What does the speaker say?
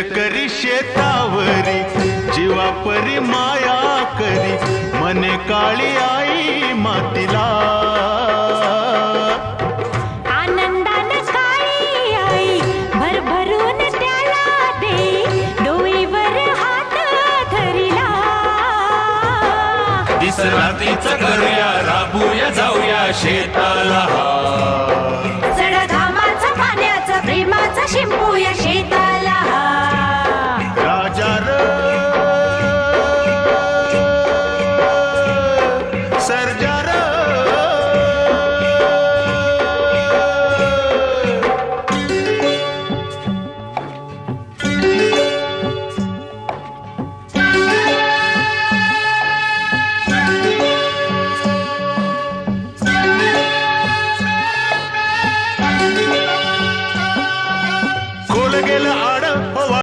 शेतकरी शेतावरी जीवापरी माया करी, मने काळी आई मातीला. आनंदानं काळी आई भरभरून त्याला दे, डोईवर हात धरिला. दिसरातीचं करूया, राबूया जाऊया शेताला. जड घामाचं पाण्याचं प्रेमाचं शिंपूया शेता.